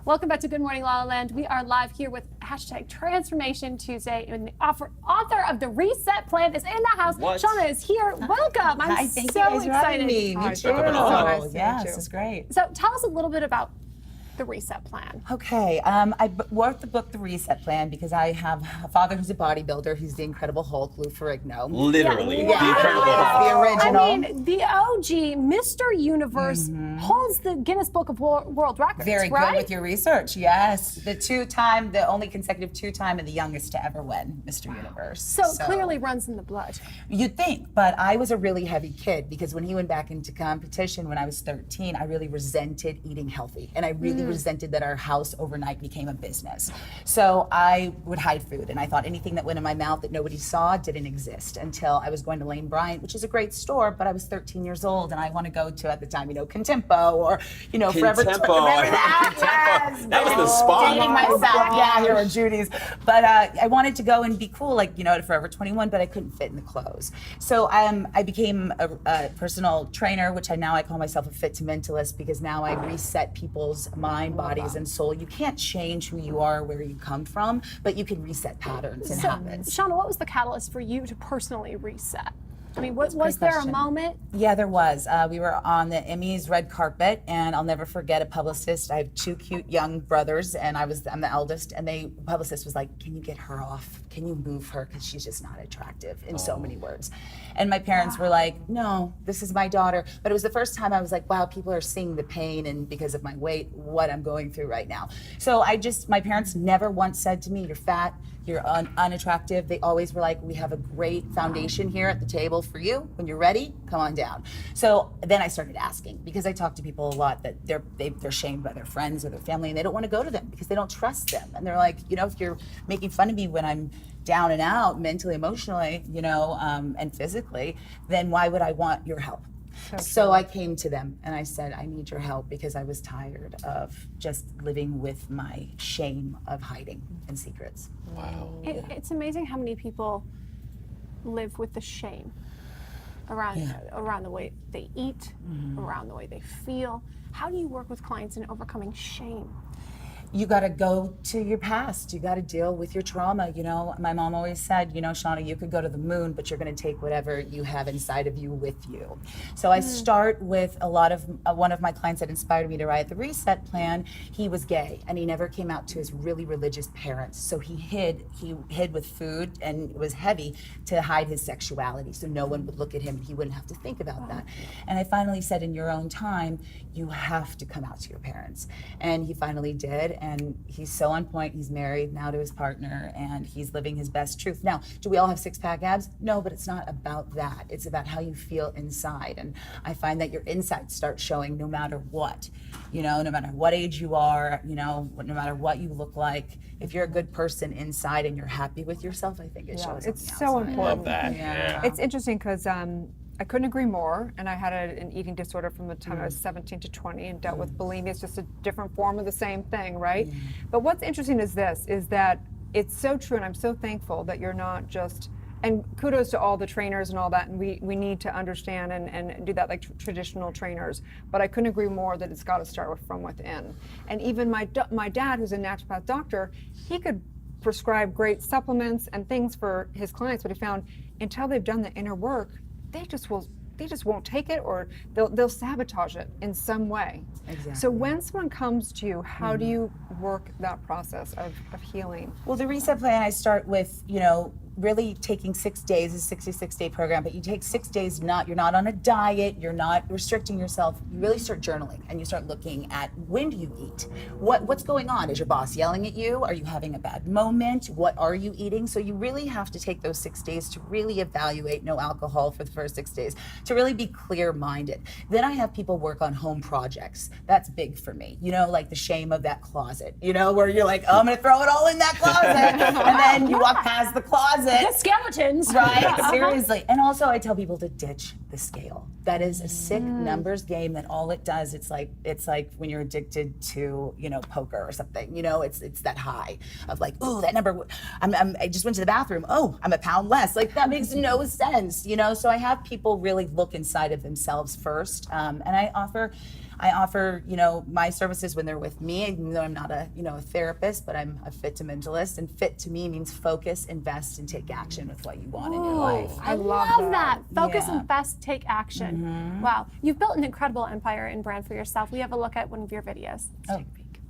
Welcome back to Good Morning La La Land. We are live here with #Transformation Tuesday, and the author of the Reset Plan is in the house. What? Shanna is here. Welcome. I'm thank you so guys for having excited. me. Me too. Oh, Yeah, this is great. So tell us a little bit about the Reset Plan. Okay, I wrote the book, The Reset Plan, because I have a father who's a bodybuilder. He's the Incredible Hulk, Lou Ferrigno. Literally, Yeah. the Incredible Hulk. The original. I mean, the OG Mr. Universe holds the Guinness Book of World Records, Very right? good with your research, yes. The only consecutive two-time and the youngest to ever win Mr. Universe. So it clearly runs in the blood. You'd think, but I was a really heavy kid because when he went back into competition when I was 13, I really resented eating healthy. And I really resented that our house overnight became a business. So I would hide food, and I thought anything that went in my mouth that nobody saw didn't exist until I was going to Lane Bryant, which is a great store, but I was 13 years old and I want to go to, at the time, Contempo or, Forever. Contempo. Remember that? Contempo. Yes. That was the spot. Dating myself, here or Judy's. But I wanted to go and be cool, at Forever 21, but I couldn't fit in the clothes. So I became a personal trainer, which I call myself a fit to mentalist, because now I reset people's mind, bodies, and soul. You can't change who you are, where you come from, but you can reset patterns and habits. Shauna, what was the catalyst for you to personally reset? I mean, was Great there a question. moment? Yeah, there was. We were on the Emmys red carpet, and I'll never forget a publicist. I have two cute young brothers, and I'm the eldest, and the publicist was like, "Can you get her off? Can you move her? Because she's just not attractive," in so many words. And my parents were like, "No, this is my daughter." But it was the first time I was like, wow, people are seeing the pain and because of my weight, what I'm going through right now. So my parents never once said to me, "You're fat, you're unattractive." They always were like, "We have a great foundation here at the table for you. When you're ready, come on down." So then I started asking, because I talk to people a lot that they're shamed by their friends or their family, and they don't want to go to them because they don't trust them. And they're like, if you're making fun of me when I'm down and out mentally, emotionally, and physically, then why would I want your help? So I came to them and I said, "I need your help," because I was tired of just living with my shame of hiding and secrets. Wow. It's amazing how many people live with the shame around the way they eat, around the way they feel. How do you work with clients in overcoming shame? You got to go to your past. You got to deal with your trauma. My mom always said, Shauna, you could go to the moon, but you're going to take whatever you have inside of you with you. So I start with one of my clients that inspired me to write the Reset Plan. He was gay, and he never came out to his really religious parents. So he hid with food, and it was heavy to hide his sexuality, so no one would look at him and he wouldn't have to think about that. And I finally said, in your own time, you have to come out to your parents. And he finally did. And he's so on point. He's married now to his partner, and he's living his best truth. Now, do we all have six-pack abs? No, but it's not about that. It's about how you feel inside. And I find that your insides start showing no matter what, no matter what age you are, no matter what you look like. If you're a good person inside and you're happy with yourself, I think it shows. It's on the so outside. important. Love that. Yeah. It's interesting because I couldn't agree more, and I had an eating disorder from the time I was 17 to 20 and dealt with bulimia. It's just a different form of the same thing, right? But what's interesting is that it's so true, and I'm so thankful that you're not just, and kudos to all the trainers and all that, and we need to understand and do that like traditional trainers, but I couldn't agree more that it's got to start from within. And even my dad, who's a naturopath doctor, he could prescribe great supplements and things for his clients, but he found until they've done the inner work, they just won't take it, or they'll sabotage it in some way. Exactly. So when someone comes to you, how do you work that process of healing? Well, the Reset Plan, I start with, really taking 6 days, a 66-day program, but you take 6 days, you're not on a diet, you're not restricting yourself. You really start journaling, and you start looking at, when do you eat? What's going on? Is your boss yelling at you? Are you having a bad moment? What are you eating? So you really have to take those 6 days to really evaluate, no alcohol for the first 6 days, to really be clear-minded. Then I have people work on home projects. That's big for me. Like the shame of that closet, where you're like, oh, I'm gonna throw it all in that closet. And then you walk past the closet. The skeletons. Right, seriously. And also I tell people to ditch the scale. That is a sick numbers game that all it does, it's like when you're addicted to, poker or something, it's that high of like, oh, that number, I just went to the bathroom, oh, I'm a pound less. Like that makes no sense, So I have people really look inside of themselves first. And I offer I offer, my services when they're with me, even though I'm not a therapist, but I'm a fit to mentalist. And fit to me means focus, invest, and take action with what you want in your life. I love that. Focus, Yeah. invest, take action. Wow. You've built an incredible empire and brand for yourself. We have a look at one of your videos. Let's take a peek.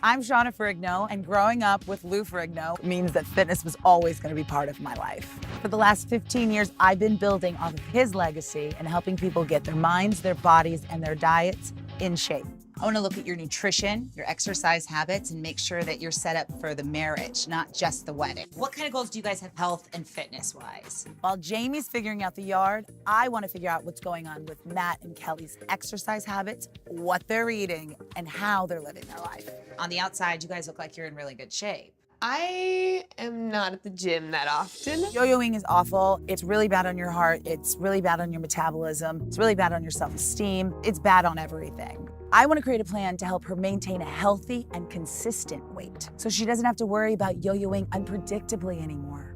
I'm Shanna Ferrigno, and growing up with Lou Ferrigno means that fitness was always going to be part of my life. For the last 15 years, I've been building off of his legacy and helping people get their minds, their bodies, and their diets in shape. I want to look at your nutrition, your exercise habits, and make sure that you're set up for the marriage, not just the wedding. What kind of goals do you guys have health and fitness-wise? While Jamie's figuring out the yard, I want to figure out what's going on with Matt and Kelly's exercise habits, what they're eating, and how they're living their life. On the outside, you guys look like you're in really good shape. I am not at the gym that often. Yo-yoing is awful. It's really bad on your heart. It's really bad on your metabolism. It's really bad on your self-esteem. It's bad on everything. I want to create a plan to help her maintain a healthy and consistent weight so she doesn't have to worry about yo-yoing unpredictably anymore.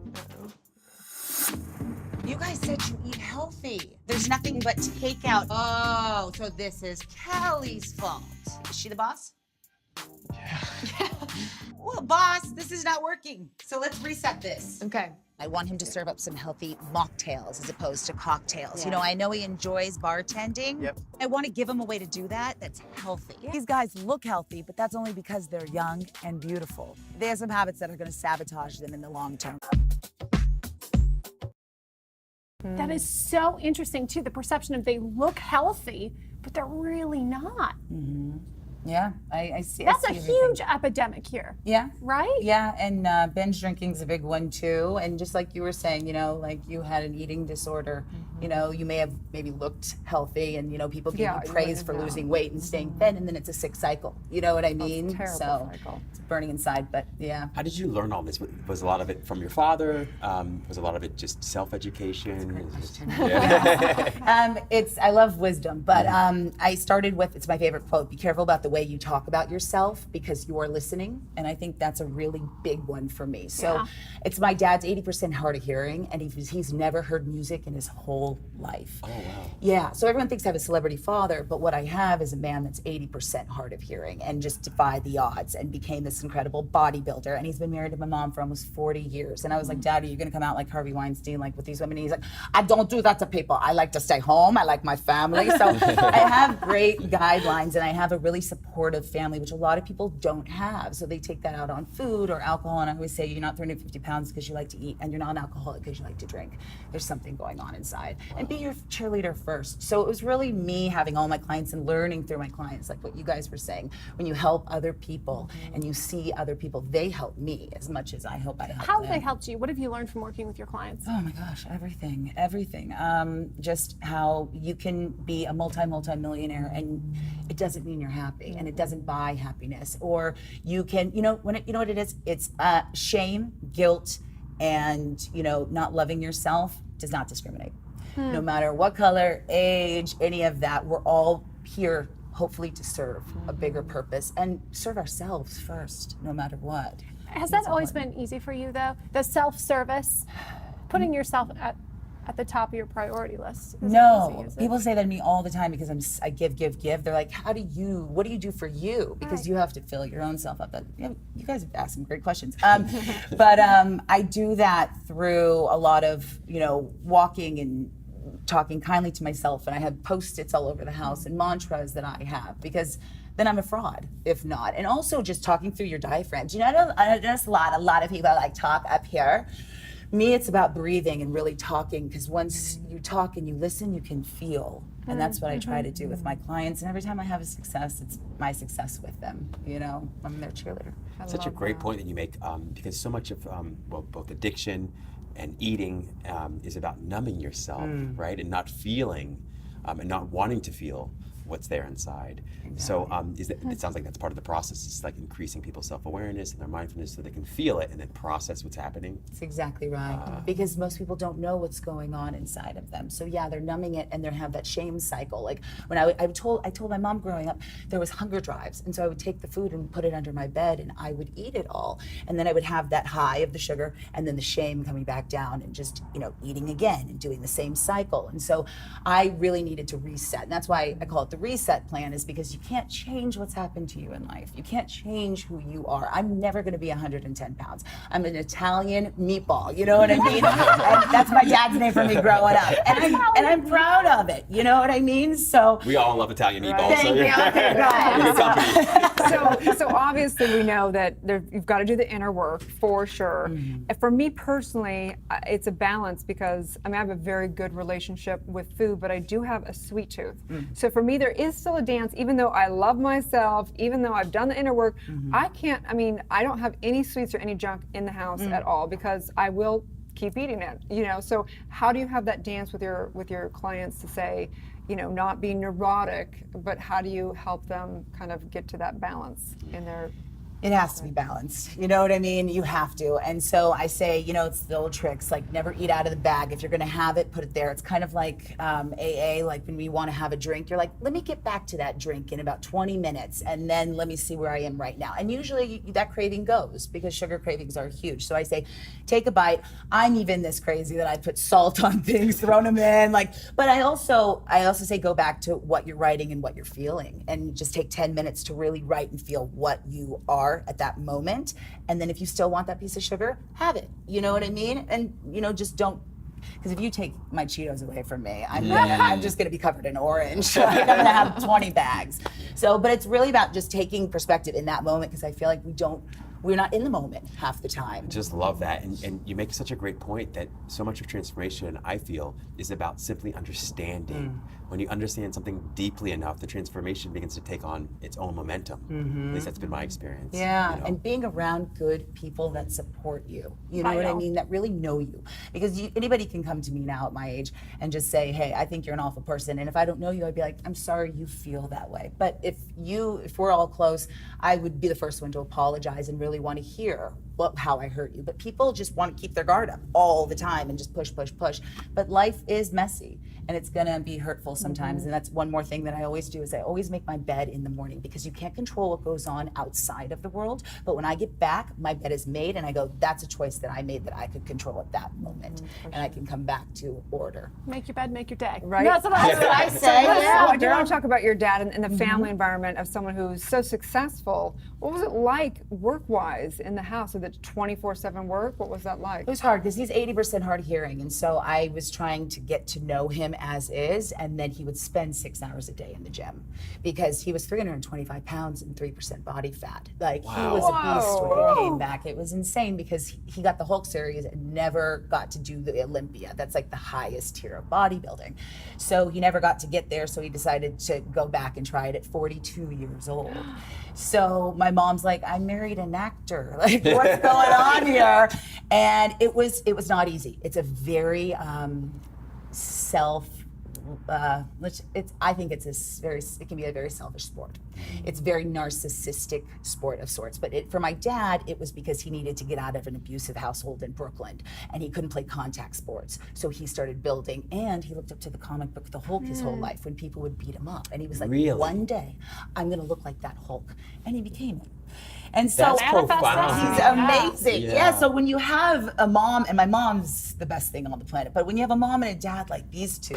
You guys said you eat healthy. There's nothing but takeout. Oh, so this is Kelly's fault. Is she the boss? Yeah. Well, boss, this is not working. So let's reset this. Okay. I want him to serve up some healthy mocktails as opposed to cocktails. I know he enjoys bartending. Yep. I want to give him a way to do that that's healthy. These guys look healthy, but that's only because they're young and beautiful. They have some habits that are going to sabotage them in the long term. That is so interesting, too. The perception of they look healthy, but they're really not. Yeah, I see. That's I a see everything. huge epidemic here. Yeah. Right? Yeah, and binge drinking's a big one too. And just like you were saying, like you had an eating disorder. You may have maybe looked healthy, and people give Yeah, you praise yeah, for yeah. losing weight and staying thin, and then it's a sick cycle. You know what I mean? terrible So cycle. it's burning inside. But yeah. How did you learn all this? Was a lot of it from your father? Was a lot of it just self-education? I love wisdom, but I started with, it's my favorite quote, be careful about the way you talk about yourself because you're listening. And I think that's a really big one for me. So Yeah. it's my dad's 80% hard of hearing, and he's never heard music in his whole life. Oh, wow. Yeah, so everyone thinks I have a celebrity father, but what I have is a man that's 80% hard of hearing and just defied the odds and became this incredible bodybuilder. And he's been married to my mom for almost 40 years. And I was like, Daddy, you're gonna come out like Harvey Weinstein, like with these women? And he's like, I don't do that to people. I like to stay home. I like my family. So I have great guidelines, and I have a really supportive family, which a lot of people don't have. So they take that out on food or alcohol. And I always say, you're not 350 pounds because you like to eat, and you're not an alcoholic because you like to drink. There's something going on inside. And be your cheerleader first. So it was really me having all my clients and learning through my clients, like what you guys were saying. When you help other people and you see other people, they help me as much as I hope I help How them. have they helped you? What have you learned from working with your clients? Oh my gosh, everything. Just how you can be a multi-millionaire and it doesn't mean you're happy, and it doesn't buy happiness. Or you can, you know what it is? It's shame, guilt, and not loving yourself does not discriminate. No matter what color, age, any of that, we're all here hopefully to serve a bigger purpose and serve ourselves first, no matter what. Has that always been easy for you, though? The self-service, putting yourself at the top of your priority list. Is No, it easy, is it? people say that to me all the time because I give. They're like, what do you do for you? Because you have to fill your own self up. But you guys have asked some great questions. But I do that through a lot of, walking and talking kindly to myself. And I have Post-its all over the house and mantras that I have, because then I'm a fraud if not. And also just talking through your diaphragms. I notice a lot of people like talk up here. Me, it's about breathing and really talking, because once you talk and you listen, you can feel. And that's what I try to do with my clients. And every time I have a success, it's my success with them. I'm their cheerleader. Such a great point that you make, because so much of both addiction and eating is about numbing yourself, right? And not feeling and not wanting to feel. what's there inside. So it sounds like that's part of the process. It's like increasing people's self-awareness and their mindfulness so they can feel it and then process what's happening. That's exactly right. Because most people don't know what's going on inside of them. So yeah, they're numbing it and they have that shame cycle. Like when I told my mom growing up, there was hunger drives. And so I would take the food and put it under my bed and I would eat it all. And then I would have that high of the sugar and then the shame coming back down and just, eating again and doing the same cycle. And so I really needed to reset. And that's why I call it the reset plan, is because you can't change what's happened to you in life. You can't change who you are. I'm never going to be 110 pounds. I'm an Italian meatball, you know what I mean? And that's my dad's name for me growing up. And I'm proud of it, you know what I mean? So We all love Italian meatballs. Thank So you. Okay, you're good company. So obviously we know that you've got to do the inner work for sure. And for me personally, it's a balance because I have a very good relationship with food, but I do have a sweet tooth. So for me, there is still a dance, even though I love myself, even though I've done the inner work, I don't have any sweets or any junk in the house at all because I will keep eating it, So how do you have that dance with your clients to say, not being neurotic, but how do you help them kind of get to that balance in their... It has to be balanced. You know what I mean? You have to. And so I say, it's the old tricks, like never eat out of the bag. If you're going to have it, put it there. It's kind of like AA, like when we want to have a drink, you're like, let me get back to that drink in about 20 minutes and then let me see where I am right now. And usually that craving goes because sugar cravings are huge. So I say, take a bite. I'm even this crazy that I put salt on things, thrown them in, but I also say go back to what you're writing and what you're feeling and just take 10 minutes to really write and feel what you are at that moment. And then if you still want that piece of sugar, have it. You know what I mean? And just don't, because if you take my Cheetos away from me, I'm just gonna be covered in orange. Like, I'm gonna have 20 bags. So, but it's really about just taking perspective in that moment because I feel like we're not in the moment half the time. Just love that. And you make such a great point that so much of transformation, I feel, is about simply understanding. When you understand something deeply enough, the transformation begins to take on its own momentum. At least that's been my experience. Yeah, and being around good people that support you. You know what I mean? That really know you. Because anybody can come to me now at my age and just say, hey, I think you're an awful person. And if I don't know you, I'd be like, I'm sorry you feel that way. But if we're all close, I would be the first one to apologize and really want to hear how I hurt you. But people just want to keep their guard up all the time and just push. But life is messy and it's gonna be hurtful sometimes. And that's one more thing that I always do is I always make my bed in the morning because you can't control what goes on outside of the world. But when I get back, my bed is made and I go, that's a choice that I made that I could control at that moment. And I can come back to order. Make your bed, make your day. Right. That's what I say. I do want to talk about your dad and the family environment of someone who's so successful. What was it like work-wise in the house? Was it 24/7 work? What was that like? It was hard because he's 80% hard of hearing. And so I was trying to get to know him as is. And then he would spend 6 hours a day in the gym because he was 325 pounds and 3% body fat. Like he was a beast when he came back. It was insane because he got the Hulk series and never got to do the Olympia. That's like the highest tier of bodybuilding. So he never got to get there. So he decided to go back and try it at 42 years old. So my mom's like, I married an actor. Like, what's going on here? And it was not easy. It's a very I think it can be a very selfish sport. It's very narcissistic sport of sorts. But for my dad, it was because he needed to get out of an abusive household in Brooklyn and he couldn't play contact sports. So he started building and he looked up to the comic book The Hulk his whole life when people would beat him up. And he was like, Really? one day I'm gonna look like that Hulk. And he became it. And so That's profound. he's amazing. Yeah. Yeah, so when you have a mom, and my mom's the best thing on the planet, but when you have a mom and a dad like these two,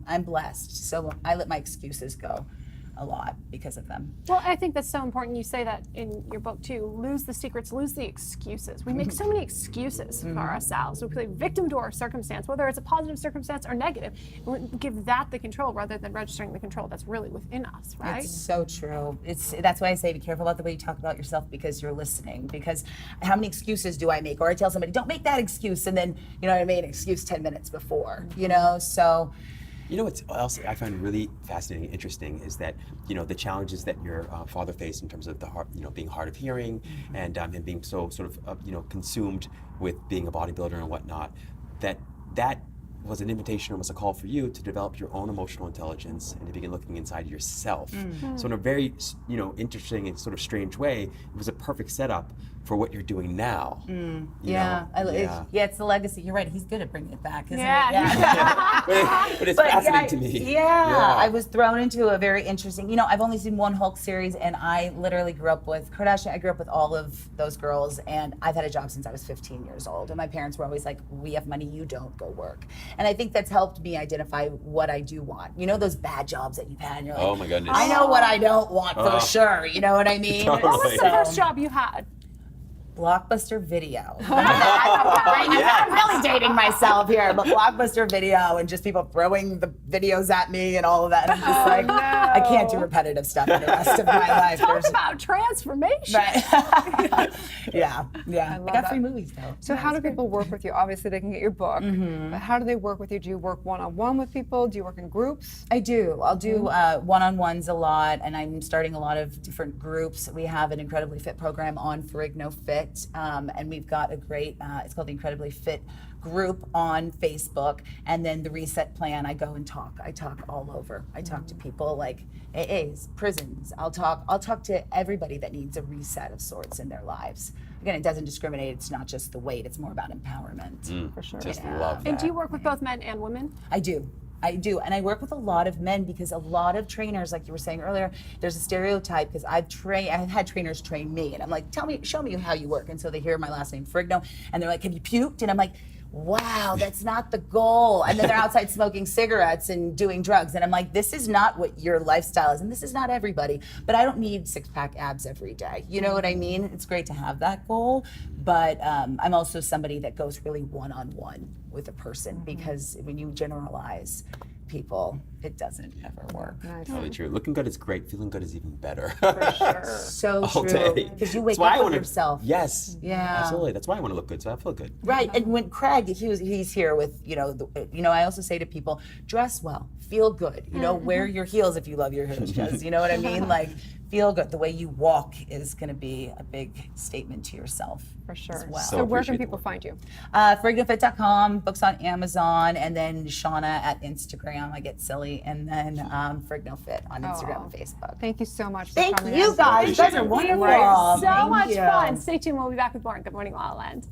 I'm blessed. So I let my excuses go a lot because of them. Well, I think that's so important. You say that in your book too. Lose the secrets, lose the excuses. We make so many excuses for ourselves. We play victim to our circumstance, whether it's a positive circumstance or negative. We give that the control rather than registering the control that's really within us, right? It's so true. That's why I say be careful about the way you talk about yourself because you're listening. Because how many excuses do I make? Or I tell somebody, don't make that excuse, and then I made an excuse 10 minutes before. So. What else I find really fascinating and interesting is that, the challenges that your father faced in terms of the heart, being hard of hearing and him being so sort of, consumed with being a bodybuilder and whatnot, that was an invitation, almost a call for you to develop your own emotional intelligence and to begin looking inside yourself. So in a very, interesting and sort of strange way, it was a perfect setup for what you're doing now. You know? It's the legacy. You're right. He's good at bringing it back, isn't Yeah. he? But it's fascinating to me. I was thrown into a very interesting, I've only seen one Hulk series, and I literally grew up with Kardashian. I grew up with all of those girls, and I've had a job since I was 15 years old. And my parents were always like, we have money, you don't go work. And I think that's helped me identify what I do want. Those bad jobs that you've had, and you're like, Oh my goodness. I know what I don't want for sure. You know what I mean? Totally. What was the first job you had? Blockbuster Video. I'm really dating myself here, but Blockbuster Video and just people throwing the videos at me and all of that. And I'm just I can't do repetitive stuff for the rest of my life. Talk about transformation. Right. yeah. I got that. 3 movies though. So how do people work with you? Obviously, they can get your book, but how do they work with you? Do you work one-on-one with people? Do you work in groups? I do. I'll do one-on-ones a lot, and I'm starting a lot of different groups. We have an Incredibly Fit program on Ferrigno Fit, and we've got a great, it's called the Incredibly Fit group on Facebook, and then the Reset Plan, I go and talk. I talk all over. I talk to people like AAs, prisons. I'll talk to everybody that needs a reset of sorts in their lives. Again, it doesn't discriminate. It's not just the weight. It's more about empowerment. For sure. Just love that. And do you work with both men and women? I do. And I work with a lot of men because a lot of trainers, like you were saying earlier, there's a stereotype because I've had trainers train me, and I'm like, show me how you work. And so they hear my last name, Ferrigno, and they're like, have you puked? And I'm like, wow, that's not the goal. And then they're outside smoking cigarettes and doing drugs. And I'm like, this is not what your lifestyle is. And this is not everybody. But I don't need 6-pack abs every day. You know what I mean? It's great to have that goal. But I'm also somebody that goes really one-on-one with a person, because when you generalize people, it doesn't ever work. Totally true. Looking good is great. Feeling good is even better. For sure. So All true. day. Because you wake That's why up I with wanna- yourself. Yes. Yeah. Absolutely. That's why I want to look good, so I feel good. Right, and when Craig, he's here with, I also say to people, dress well, feel good, wear your heels if you love your heels, just, you know what I mean? Like, feel good. The way you walk is going to be a big statement to yourself. For sure. As well. So where can appreciate people the find you? FerrignoFit.com, books on Amazon, and then Shanna at Instagram. I get silly, and then Ferrigno Fit on Instagram and Facebook. Thank you so much for Thank coming you in. guys. You guys are Appreciate it. wonderful. So Thank much you. fun. Stay tuned. We'll be back with more. Good morning, La La Land.